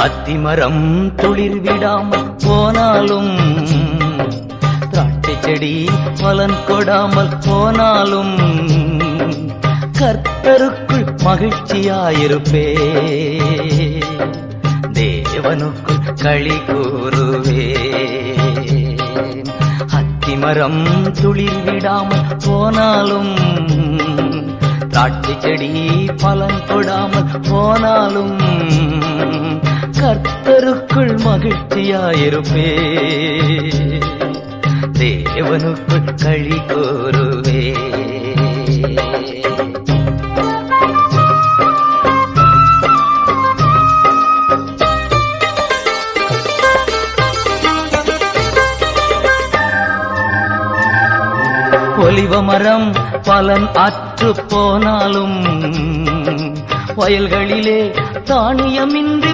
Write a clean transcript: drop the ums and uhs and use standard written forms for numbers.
அத்திமரம் துளிர் விடாமல் போனாலும், திராட்சை செடி பலன் கொடாமல் போனாலும், கர்த்தருக்குள் மகிழ்ச்சியாயிருப்பே, தேவனுக்குள் களி கூறுவே. அத்திமரம் துளிர் விடாமல் போனாலும், திராட்சை செடி பலன் கொடாமல் போனாலும், கர்த்தருக்குள் மகிழ்ச்சியாயிருப்பே, தேவனுக்குள் களி கூறுவே. ஒலிவ மரம் பலன் அற்று போனாலும், வயல்களிலே தானியமின்றி